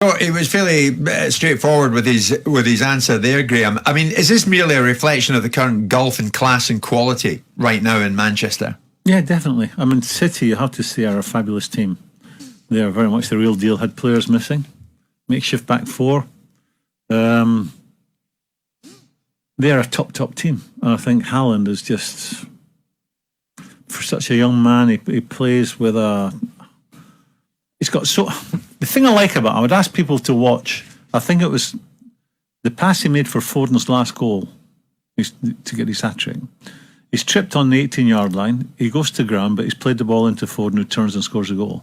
So he was fairly straightforward with his answer there, Graeme. I mean, is this merely a reflection of the current gulf in class and quality right now in Manchester? Yeah, definitely. I mean, City, you have to say, are a fabulous team. They are very much the real deal. Had players missing, makeshift back four. They're a top team, and I think Haaland is just, for such a young man, he plays with a. He's got so. The thing I like about him, I would ask people to watch. I think it was the pass he made for Foden's last goal to get his hat trick. He's tripped on the 18-yard line. He goes to ground, but he's played the ball into Foden, who turns and scores a goal.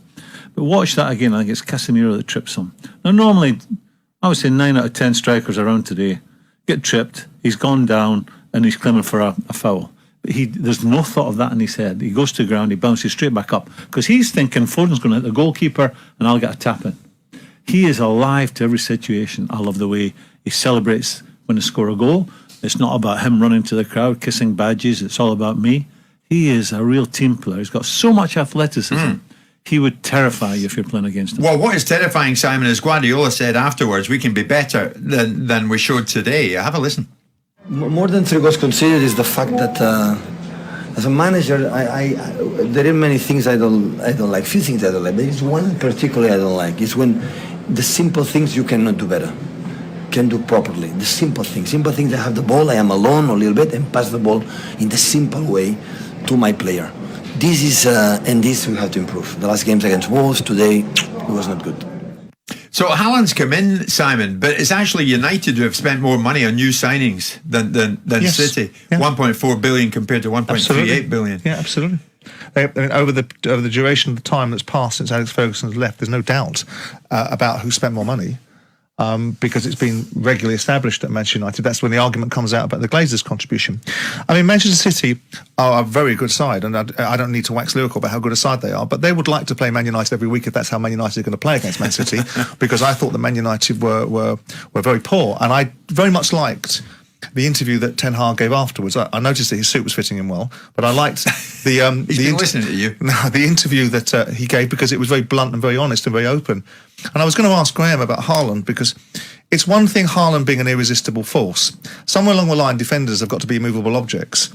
But watch that again. I think it's Casemiro that trips him. Now, normally, I would say 9 out of 10 strikers around today get tripped. He's gone down and he's claiming for a foul. There's no thought of that in his head. He goes to the ground, he bounces straight back up because he's thinking Foden's going to hit the goalkeeper and I'll get a tap in. He is alive to every situation. I love the way he celebrates when they score a goal. It's not about him running to the crowd, kissing badges. It's all about me. He is a real team player. He's got so much athleticism. He would terrify you if you're playing against him. Well, what is terrifying, Simon, is Guardiola said afterwards, we can be better than we showed today. Have a listen. More than 3 goals conceded is the fact that as a manager, there are many things I don't like. Few things I don't like, but it's one particularly I don't like. It's when the simple things you cannot do better, can do properly. The simple things I have the ball, I am alone a little bit, and pass the ball in the simple way to my player. This is and this we have to improve. The last games against Wolves, today it was not good. So Haaland's come in, Simon, but it's actually United who have spent more money on new signings than Yes. City. Yeah. 1.4 billion compared to 1.38 billion. Yeah, absolutely. I mean, over the duration of the time that's passed since Alex Ferguson's left, there's no doubt about who spent more money. Because it's been regularly established at Manchester United. That's when the argument comes out about the Glazers' contribution. I mean, Manchester City are a very good side, and I don't need to wax lyrical about how good a side they are, but they would like to play Man United every week if that's how Man United are going to play against Man City, because I thought that Man United were very poor, and I very much liked the interview that Ten Hag gave afterwards. I noticed that his suit was fitting him well, but I liked the He's been listening to you. the interview that he gave, because it was very blunt and very honest and very open. And I was going to ask Graeme about Haaland, because it's one thing Haaland being an irresistible force. Somewhere along the line, defenders have got to be immovable objects.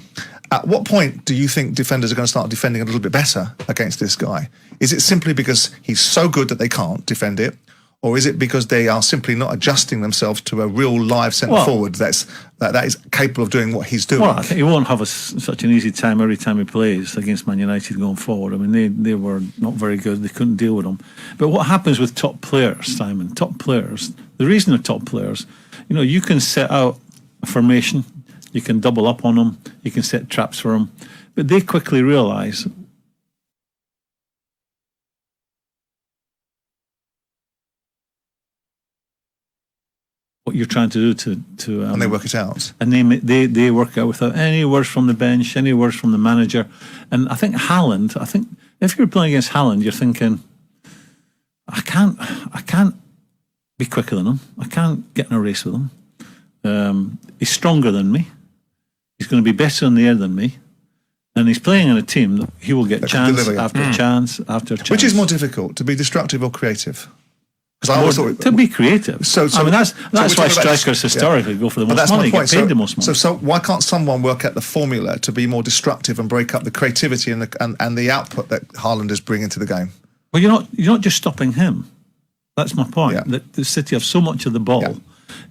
At what point do you think defenders are going to start defending a little bit better against this guy? Is it simply because he's so good that they can't defend it? Or is it because they are simply not adjusting themselves to a real live centre-forward that is capable of doing what he's doing? Well, I think he won't have such an easy time every time he plays against Man United going forward. I mean, they were not very good. They couldn't deal with him. But what happens with top players, Simon? Top players, the reason they're top players, you can set out a formation, you can double up on them, you can set traps for them, but they quickly realise what you're trying to do to and they work it out. And they work out without any words from the bench, any words from the manager. And I think Haaland, if you're playing against Haaland, you're thinking, I can't be quicker than him. I can't get in a race with him. He's stronger than me. He's going to be better in the air than me. And he's playing in a team that he will get chance after chance after chance. Which is more difficult, to be destructive or creative? Because I always thought to be creative. So I mean, that's why strikers historically go for the most money, get paid the most money. So why can't someone work out the formula to be more destructive and break up the creativity and the output that Haaland is bringing to the game? Well, you're not just stopping him. That's my point. Yeah. That the City have so much of the ball,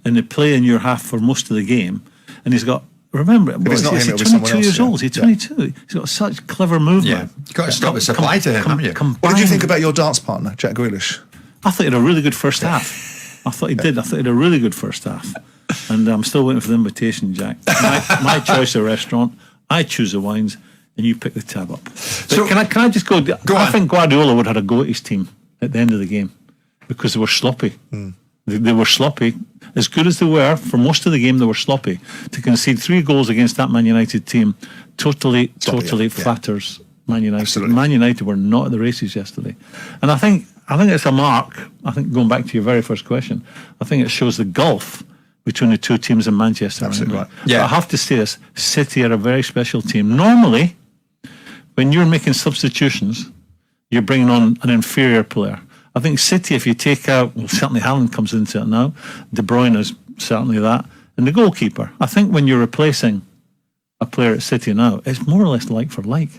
and they play in your half for most of the game, and he's got. Remember, he's 22 years old. He's 22. Yeah. He's got such clever movement. Yeah, you've got to stop the supply to him, haven't you? What did you think about your darts partner, Jack Grealish? I thought he had a really good first half. I thought he did. I thought he had a really good first half. And I'm still waiting for the invitation, Jack. My choice of restaurant, I choose the wines, and you pick the tab up. So can I just go I think Guardiola would have had a go at his team at the end of the game because they were sloppy. They were sloppy. As good as they were, for most of the game, they were sloppy. To concede 3 goals against that Man United team totally flatters Man United. Absolutely. Man United were not at the races yesterday. And I think it's a mark. I think going back to your very first question, I think it shows the gulf between the two teams in Manchester. Absolutely right. Yeah. But I have to say this, City are a very special team. Normally, when you're making substitutions, you're bringing on an inferior player. I think City, if you take out, well, certainly Haaland comes into it now, De Bruyne is certainly that, and the goalkeeper. I think when you're replacing a player at City now, it's more or less like for like.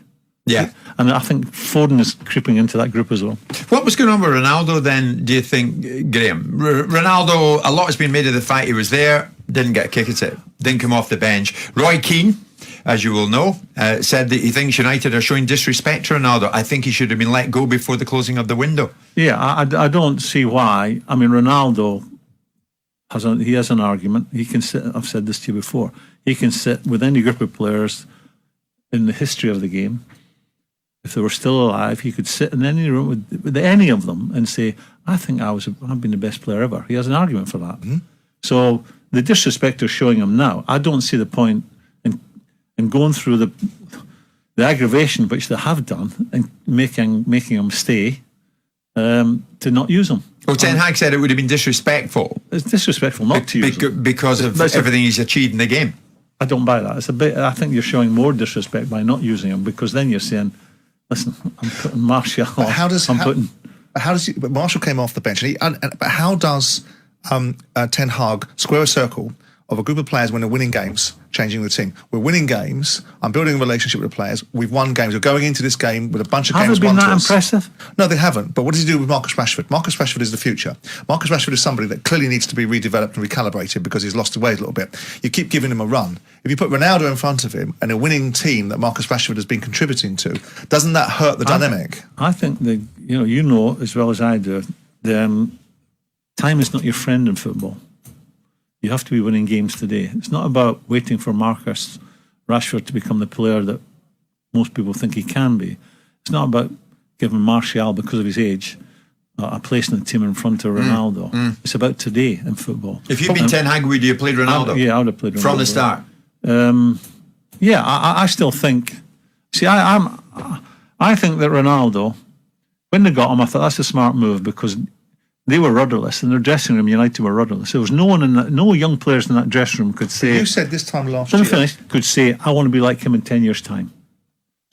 Yeah. And I think Foden is creeping into that group as well. What was going on with Ronaldo then, do you think, Graeme? Ronaldo, a lot has been made of the fact he was there, didn't get a kick at it, didn't come off the bench. Roy Keane, as you will know, said that he thinks United are showing disrespect to Ronaldo. I think he should have been let go before the closing of the window. Yeah, I don't see why. I mean, Ronaldo has an argument. He can sit, I've said this to you before, he can sit with any group of players in the history of the game. If they were still alive, he could sit in any room with any of them and say, I think I've been the best player ever. He has an argument for that. Mm-hmm. So the disrespect they're showing him now, I don't see the point in going through the aggravation which they have done and making him stay to not use him. Well, Ten Hag said it would have been disrespectful. It's disrespectful not to use him. Because of everything he's achieved in the game. I don't buy that. It's a bit. I think you're showing more disrespect by not using him, because then you're saying, listen, I'm putting Martial. But Martial came off the bench, but how does Ten Hag square a circle of a group of players when they're winning games, changing the team? We're winning games. I'm building a relationship with the players. We've won games. We're going into this game with a bunch of games won to us. Have they been that impressive? No, they haven't. But what does he do with Marcus Rashford? Marcus Rashford is the future. Marcus Rashford is somebody that clearly needs to be redeveloped and recalibrated because he's lost his way a little bit. You keep giving him a run. If you put Ronaldo in front of him and a winning team that Marcus Rashford has been contributing to, doesn't that hurt the dynamic? I think that, you know as well as I do, time is not your friend in football. You have to be winning games today. It's not about waiting for Marcus Rashford to become the player that most people think he can be. It's not about giving Martial, because of his age, a place in the team in front of Ronaldo. It's about today in football. If you'd been Ten Hag, would you have played Ronaldo? I would have played Ronaldo. From the start? I still think... See, I think that Ronaldo, when they got him, I thought that's a smart move, because they were rudderless. In their dressing room, United were rudderless. There was no young players in that dressing room could say... You said this time last year... Could say, I want to be like him in 10 years' time.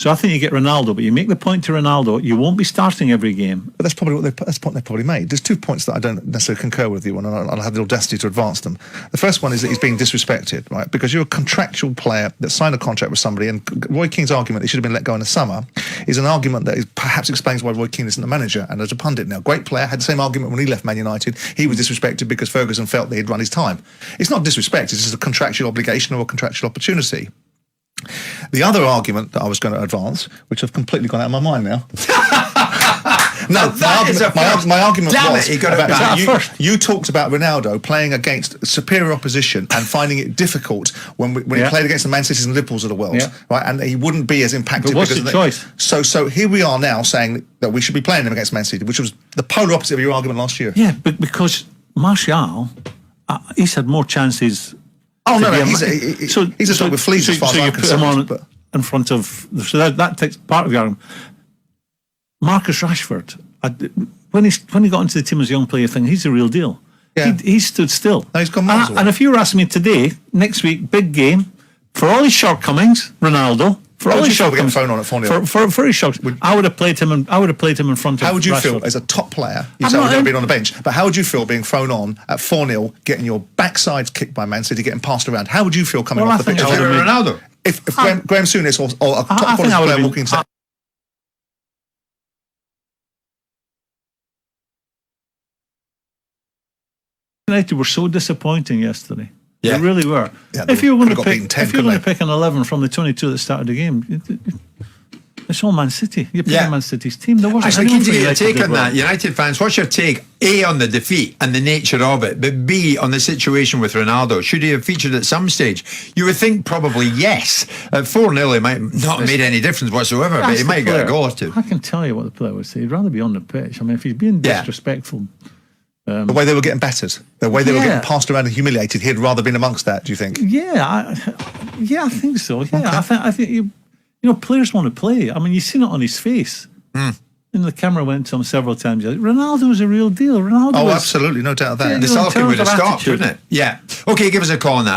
So I think you get Ronaldo, but you make the point to Ronaldo, you won't be starting every game. But that's probably that's the point they probably made. There's 2 points that I don't necessarily concur with you on, and I'll have the audacity to advance them. The first one is that he's being disrespected, right? Because you're a contractual player that signed a contract with somebody, and Roy Keane's argument that he should have been let go in the summer is an argument that perhaps explains why Roy Keane isn't a manager and as a pundit now. Great player, had the same argument when he left Man United. He was disrespected because Ferguson felt that he'd run his time. It's not disrespect, it's just a contractual obligation or a contractual opportunity. The other argument that I was going to advance, which I've completely gone out of my mind now. No, my argument was about you talked about Ronaldo playing against superior opposition and finding it difficult when he played against the Man Cities and Liverpools of the world, right? And he wouldn't be as impacted. But what's the choice? So here we are now saying that we should be playing him against Man City, which was the polar opposite of your argument last year. Yeah, but because Martial, he's had more chances. Oh no, he's a dog with fleas as far as I'm concerned. So you put him on in front of... So that takes part of your argument. Marcus Rashford, when he got into the team as a young player, he's the real deal. Yeah. He stood still. No, he's gone miles away. And if you were asking me today, next week, big game, for all his shortcomings, Ronaldo, for all his shortcomings, phone on at 4-0. For his shortcomings, I would have played him in front of How would you Rashford. feel as a top player? You've never been on the bench, but how would you feel being thrown on at 4-0, getting your backsides kicked by Man City, getting passed around? How would you feel coming off the bench? If you were Ronaldo? If Graeme Souness or a top quality player walking into... United were so disappointing yesterday. Yeah. They really were. Yeah, if you were going to pick an 11 from the 22 that started the game, it's all Man City. You're playing Man City's team. There wasn't Actually, keen to get your take on that. United fans, what's your take, A, on the defeat and the nature of it, but B, on the situation with Ronaldo? Should he have featured at some stage? You would think probably yes. At 4-0, he might not have made any difference whatsoever, but he might get a goal or two. I can tell you what the player would say. He'd rather be on the pitch. I mean, if he's being disrespectful... the way they were getting battered, the way they were getting passed around and humiliated, he'd rather been amongst that, do you think? Yeah, I think so. Yeah, okay. I think players want to play. I mean, you've seen it on his face. And the camera went to him several times. Ronaldo's a real deal. Absolutely, no doubt of that. The sulking would have stopped, wouldn't it? Yeah. Okay, give us a call on that.